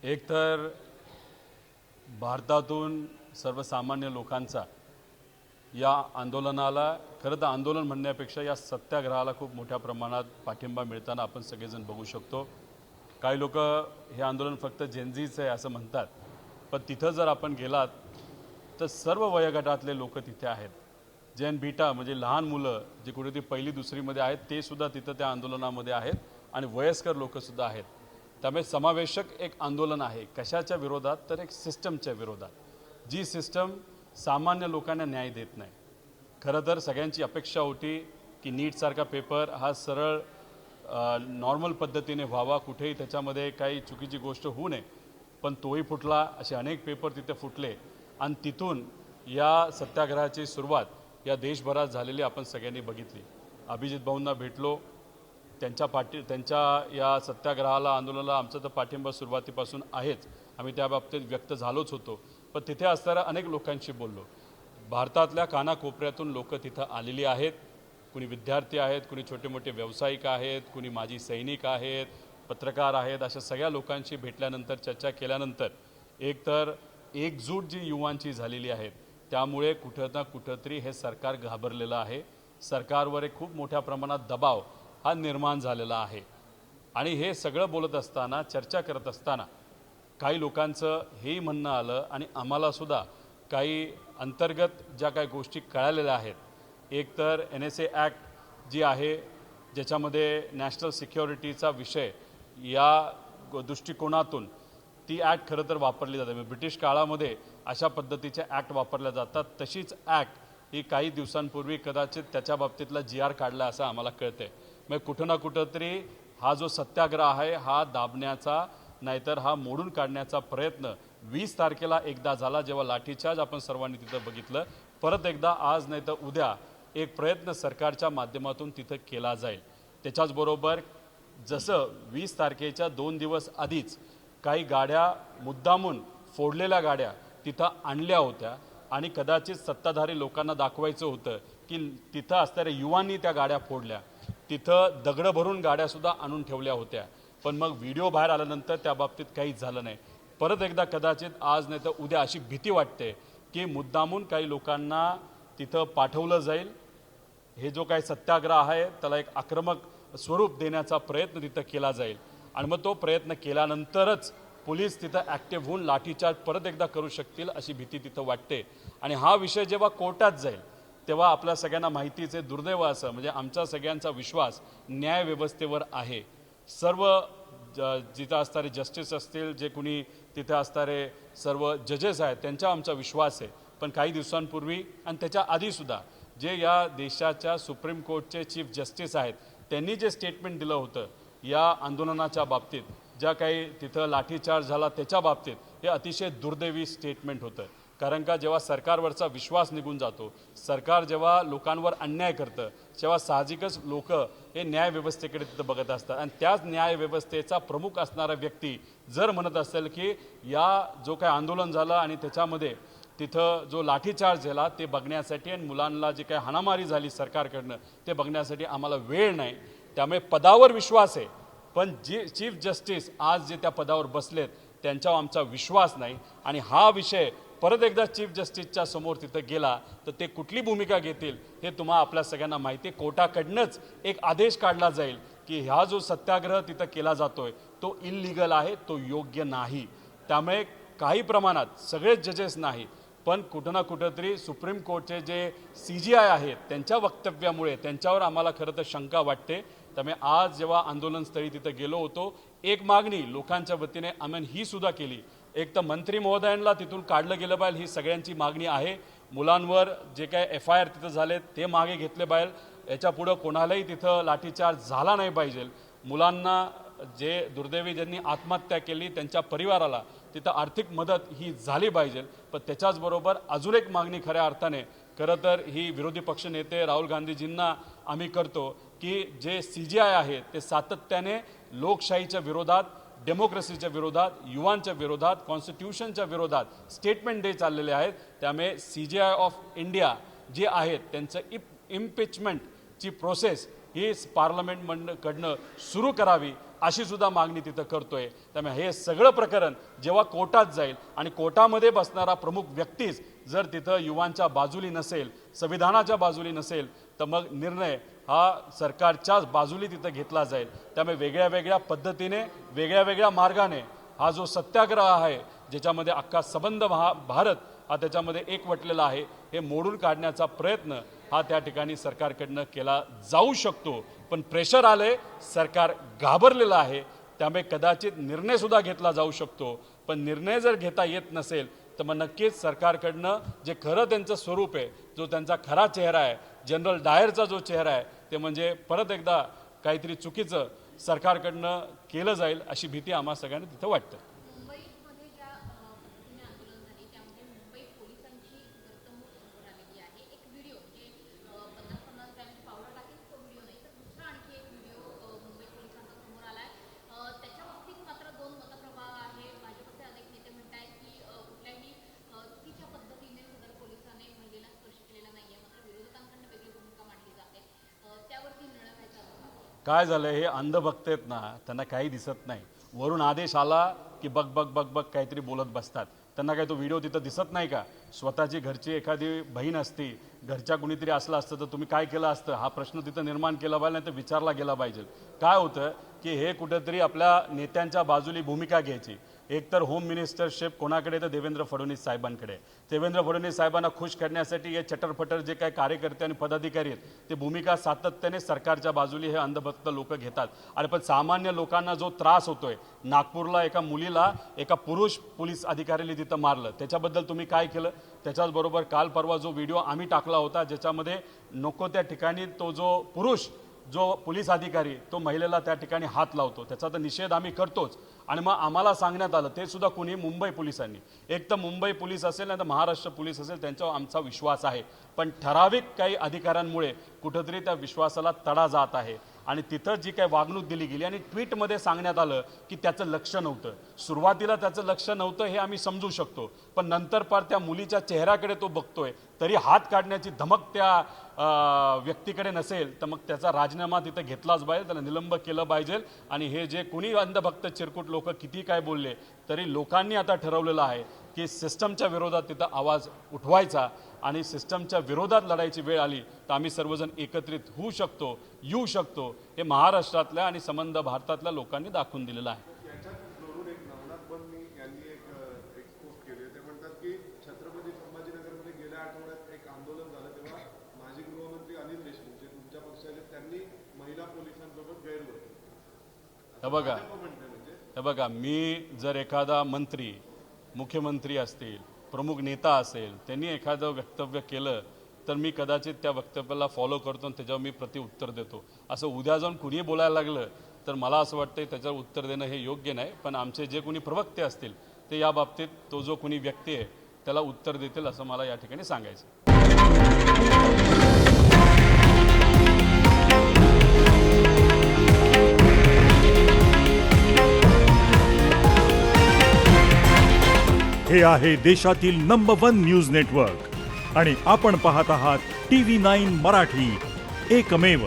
एक तर भारतातून सर्वसामान्य लोकांचा या आंदोलनाला, खरं तर आंदोलन म्हणण्यापेक्षा या सत्याग्रहाला खूप मोठ्या प्रमाणात पाठिंबा मिळताना आपण सगळेजण बघू शकतो। काही लोक हे आंदोलन फक्त जेनझीचं आहे असं म्हणतात, पण तिथं जर आपण गेलात तर सर्व वयोगटातले लोक तिथे आहेत। जेन बीटा म्हणजे लहान मुलं जे कुठेतरी पहिली दुसरीमध्ये आहेत ते सुद्धा तिथं त्या आंदोलनामध्ये आहेत आणि वयस्कर लोकसुद्धा आहेत। त्यामुळे समावेशक एक आंदोलन आहे। कशाच्या विरोधात? तर एक सिस्टमच्या विरोधात, जी सिस्टम सामान्य लोकांना न्याय देत नाही। खरं तर सगळ्यांची अपेक्षा होती की नीटसारखा पेपर हा सरळ नॉर्मल पद्धतीने व्हावा, कुठेही त्याच्यामध्ये काही चुकीची गोष्ट होऊ नये, पण तोही फुटला। असे अनेक पेपर तिथे फुटले आणि तिथून या सत्याग्रहाची सुरुवात या देशभरात झालेली आपण सगळ्यांनी बघितली। अभिजित भाऊंना भेटलो, त्यांच्या या सत्याग्रहाला आंदोलनाला आमचा तर पाठिंबा सुरुवातीपासून आहेच, आम्ही त्या बाबतीत व्यक्त झालोच होतो। पण तिथे असणाऱ्या अनेक लोकांशी बोललो। भारतातल्या कानाकोपऱ्यातून लोक तिथं आलेली आहेत। कुणी विद्यार्थी आहेत, कुणी छोटे मोठे व्यावसायिक आहेत, कुणी माजी सैनिक आहेत, पत्रकार आहेत। अशा सगळ्या लोकांशी भेटल्यानंतर, चर्चा केल्यानंतर एक तर एकजूट जी युवांची झालेली आहे, त्यामुळे कुठं ना कुठंतरी हे सरकार घाबरलेलं आहे। सरकारवर एक खूप मोठ्या प्रमाणात दबाव हा निर्माण झालेला आहे। आणि हे सगळं बोलत असताना, चर्चा करत असताना काही लोकांचं हेही म्हणणं आलं आणि आम्हालासुद्धा काही अंतर्गत ज्या काही गोष्टी कळालेल्या आहेत। एक तर NSA ॲक्ट जी आहे, ज्याच्यामध्ये नॅशनल सिक्युरिटीचा विषय या दृष्टिकोनातून ती ॲक्ट खरं तर वापरली जाते। म्हणजे ब्रिटिश काळामध्ये अशा पद्धतीचे ॲक्ट वापरल्या जातात, तशीच ॲक्ट ही काही दिवसांपूर्वी कदाचित त्याच्या बाबतीतला GR काढला असं आम्हाला कळतंय। मग कुठं ना कुठंतरी हा जो सत्याग्रह आहे हा दाबण्याचा, नाहीतर हा मोडून काढण्याचा प्रयत्न 20 तारखेला एकदा झाला, जेव्हा लाठीचार्ज आपण सर्वांनी तिथं बघितलं। परत एकदा आज नाही तर उद्या एक प्रयत्न सरकारच्या माध्यमातून तिथं केला जाईल। त्याच्याचबरोबर जसं 20 तारखेच्या 2 दिवस आधीच काही गाड्या मुद्दामून फोडलेल्या गाड्या तिथं आणल्या होत्या आणि कदाचित सत्ताधारी लोकांना दाखवायचं होतं की तिथं असणाऱ्या युवांनी त्या गाड्या फोडल्या, तिथं दगडं भरून गाड्यासुद्धा आणून ठेवल्या होत्या। पण मग व्हिडिओ बाहेर आल्यानंतर त्या बाबतीत काहीच झालं नाही। परत एकदा कदाचित आज नाही तर उद्या अशी भीती वाटते की मुद्दामून काही लोकांना तिथं पाठवलं जाईल। हे जो काही सत्याग्रह आहे त्याला एक आक्रमक स्वरूप देण्याचा प्रयत्न तिथं केला जाईल आणि मग तो प्रयत्न केल्यानंतरच पोलीस तिथं ॲक्टिव्ह होऊन लाठीचार्ज परत एकदा करू शकतील अशी भीती तिथं वाटते। आणि हा विषय जेव्हा कोर्टात जाईल तेव्हा आपल्या सगळ्यांना माहितीचे दुर्दैव असं, म्हणजे आमचा सगळ्यांचा विश्वास न्यायव्यवस्थेवर आहे। सर्व जिथं असणारे जस्टिस असतील, जे कुणी तिथे असणारे सर्व जजेस आहेत, त्यांचा आमचा विश्वास आहे। पण काही दिवसांपूर्वी आणि त्याच्या आधीसुद्धा जे या देशाच्या सुप्रीम कोर्टचे चीफ जस्टिस आहेत, त्यांनी जे स्टेटमेंट दिलं होतं या आंदोलनाच्या बाबतीत, ज्या काही तिथं लाठीचार्ज झाला त्याच्या बाबतीत, हे अतिशय दुर्दैवी स्टेटमेंट होतं। कारण का जेव्हा सरकारवरचा विश्वास निघून जातो, सरकार जेव्हा लोकांवर अन्याय करतं, तेव्हा साहजिकच लोक हे न्यायव्यवस्थेकडे तिथं बघत असतात। आणि त्याच न्यायव्यवस्थेचा प्रमुख असणारा व्यक्ती जर म्हणत असेल की या जो काही आंदोलन झालं आणि त्याच्यामध्ये तिथं जो लाठीचार्ज झाला ते बघण्यासाठी आणि मुलांना जे काही हाणामारी झाली सरकारकडनं ते बघण्यासाठी आम्हाला वेळ नाही, त्यामुळे पदावर विश्वास आहे, पण जे चीफ जस्टिस आज जे त्या पदावर बसलेत त्यांच्यावर आमचा विश्वास नाही। आणि हा विषय परत एकदा चीफ जस्टिसच्या समोर तिथं गेला तर ते कुठली भूमिका घेतील हे तुम्हा आपल्या सगळ्यांना माहिती आहे। कोर्टाकडनंच एक आदेश काढला जाईल की हा जो सत्याग्रह तिथं केला जातोय तो इल्लीगल आहे, तो योग्य नाही। त्यामुळे काही प्रमाणात सगळेच जजेस नाही, पण कुठं ना कुठंतरी सुप्रीम कोर्टचे जे CGI आहेत त्यांच्या वक्तव्यामुळे त्यांच्यावर आम्हाला खरं तर शंका वाटते। त्यामुळे आज जेव्हा आंदोलनस्थळी तिथं गेलो होतो, एक मागणी लोकांच्या वतीने आम्ही ही सुद्धा केली, एक तर मंत्री महोदयांना तिथून काढलं गेलं पाहिजे, ही सगळ्यांची मागणी आहे। मुलांवर जे काय FIR तिथं झाले ते मागे घेतले पाहिजे, याच्या पुढं कोणालाही तिथं लाठीचार्ज झाला नाही पाहिजे। मुलांना जे दुर्दैवी ज्यांनी आत्महत्या केली त्यांच्या परिवाराला तिथं आर्थिक मदत ही झाली पाहिजे। पण त्याच्याचबरोबर अजून एक मागणी खऱ्या अर्थाने खरं तर ही विरोधी पक्षनेते राहुल गांधीजींना आम्ही करतो की जे CGI आहे ते सातत्याने लोकशाहीच्या विरोधात, डेमोक्रेसीच्या विरोधात, युवांच्या विरोधात, कॉन्स्टिट्यूशनच्या विरोधात स्टेटमेंट देत चाललेले आहेत। त्यामुळे CGI ऑफ इंडिया जे आहेत त्यांचं इम्पिचमेंटची प्रोसेस ही पार्लमेंटकडनं सुरू करावी, अशी सुद्धा मागणी तिथं करतोय। त्यामुळे हे सगळं प्रकरण जेव्हा कोर्टात जाईल आणि कोर्टामध्ये बसणारा प्रमुख व्यक्तीच जर तिथं युवांच्या बाजूली नसेल, संविधानाच्या बाजूली नसेल, तर मग निर्णय हा सरकारच्याच बाजूली तिथं घेतला जाईल। त्यामुळे वेगळ्या वेगळ्या पद्धतीने वेगळ्या वेगळ्या मार्गाने हा जो सत्याग्रह आहे, ज्याच्यामध्ये अख्खा संबंध भारत हा त्याच्यामध्ये एकवटलेला आहे, हे मोडून काढण्याचा प्रयत्न हा त्या ठिकाणी सरकारकडनं केला जाऊ शकतो। पण प्रेशर आले, सरकार घाबरलेलं आहे, त्यामुळे कदाचित निर्णयसुद्धा घेतला जाऊ शकतो। पण निर्णय जर घेता येत नसेल तर मग नक्कीच सरकारकडनं जे खरं त्यांचं स्वरूप आहे, जो त्यांचा खरा चेहरा आहे, जनरल डायरचा जो चेहरा आहे, ते म्हणजे परत एकदा काहीतरी चुकीचं सरकारकडनं केलं जाईल अशी भीती आम्हा सगळ्यांना तिथं वाटतं। मुंबईमध्ये ज्या पद्धतीने आंदोलन झाले त्यामध्ये मुंबई पोलिसांची वर्तणूक समोर आलेली आहे। एक व्हिडिओ जे 50-50 ग्रॅमची पावडर टाकेल तो व्हिडिओ नाही, तर दुसरा आणखी एक व्हिडिओ मुंबई पोलिसांचा समोर आलाय। त्याच्या बाबतीत मात्र दोन मतप्रवाह आहे। भाजपचे अनेक नेते म्हणतात की कुठल्याही चुकीच्या पद्धतीने सदर पोलिसांनी महिलेला स्पर्श केलेला नाहीये, मात्र विरोधकांकडून वेगळी भूमिका मांडली जाते, त्यावरती निर्णय व्हायचा असतो। काय झालं, हे अंधभक्त आहेत ना, त्यांना काही दिसत नाही। वरून आदेश आला की बग बग बग बग काहीतरी बोलत बसतात। त्यांना काय तो व्हिडिओ तिथं दिसत नाही का? स्वतःची घरची एखादी बहीण असती, घरच्या कुणीतरी असलं असतं तर तुम्ही काय केलं असतं, हा प्रश्न तिथं निर्माण केला पाहिजे, नाही तर विचारला गेला पाहिजे। काय होतं की हे कुठेतरी आपल्या नेत्यांच्या बाजूली भूमिका घ्यायची। एक तर होम मिनिस्टरशिप कोणाकडे, तर देवेंद्र फडणवीस साहेबांकडे। देवेंद्र फडणवीस साहेबांना खुश करण्यासाठी हे चटरफटर जे काही कार्यकर्ते आणि पदाधिकारी आहेत ते भूमिका सातत्याने सरकारच्या बाजूली हे अंधभक्त लोक घेतात। आणि पण सामान्य लोकांना जो त्रास होतोय, नागपूरला एका मुलीला एका पुरुष पोलीस अधिकाऱ्याने तिथं मारलं, त्याच्याबद्दल तुम्ही काय केलं? त्याच्याचबरोबर काल परवा जो व्हिडिओ आम्ही टाकला होता, ज्याच्यामध्ये नको त्या ठिकाणी तो जो पुरुष जो पोलीस अधिकारी तो महिलेला त्या ठिकाणी हात लावतो, त्याचा तर निषेध आम्ही करतोच। आणि मग आम्हाला सांगण्यात आलं, ते सुद्धा कोणी मुंबई पोलिसांनी, एक तर मुंबई पोलीस असेल नाही तर महाराष्ट्र पोलीस असेल, त्यांच्यावर आमचा विश्वास आहे, पण ठराविक काही अधिकाऱ्यांमुळे कुठंतरी त्या विश्वासाला तडा जात आहे। आणि तिथं जी काही वागणूक दिली गेली आणि ट्विटमध्ये सांगण्यात आलं की त्याचं लक्ष नव्हतं। सुरुवातीला त्याचं लक्ष नव्हतं हे आम्ही समजू शकतो, पण नंतर पार त्या मुलीच्या चेहऱ्याकडे तो बघतोय, तरी हात काढण्याची धमक त्या व्यक्तीकडे नसेल तर मग त्याचा राजीनामा तिथं घेतलाच पाहिजे, त्याला निलंब केलं पाहिजे। आणि हे जे कुणी अंधभक्त चिरकुट लोक किती काय बोलले तरी लोकांनी आता ठरवलेलं आहे की सिस्टमच्या विरोधात तिथं आवाज उठवायचा, आणि सिस्टमच्या विरोधात लढायची वेळ आली तर आम्ही सर्वजण एकत्रित होऊ शकतो, येऊ शकतो, हे महाराष्ट्रातल्या आणि संबंध भारतातल्या लोकांनी दाखवून दिलेलं आहे। याच्यात जोडून एक नवनाथ बन्नी यांनी एक पोस्ट केली, ते म्हणतात की छत्रपती संभाजीनगरमध्ये गेल्या आठवड्यात एक आंदोलन झालं तेव्हा माजी गृहमंत्री अनिल देशमुख जे तुमच्या पक्षाचे, त्यांनी महिला पोलिसांसोबत गैरवर्तन। हे बघा, मी जर एखादा मंत्री, मुख्यमंत्री असतील, प्रमुख नेता असेल, त्यांनी एखादं वक्तव्य केलं तर मी कदाचित त्या वक्तव्याला फॉलो करतो आणि त्याच्यावर मी प्रत्युत्तर देतो। असं उद्या जाऊन कुणी बोलायला लागलं तर मला असं वाटतं त्याच्यावर उत्तर देणं हे योग्य नाही। पण आमचे जे कोणी प्रवक्ते असतील ते या बाबतीत तो जो कोणी व्यक्ती आहे त्याला उत्तर देतील असं मला या ठिकाणी सांगायचं। हे आहे देशातील नंबर 1 न्यूज नेटवर्क आणि आपण पाहत आहात TV9 मराठी, एकमेव।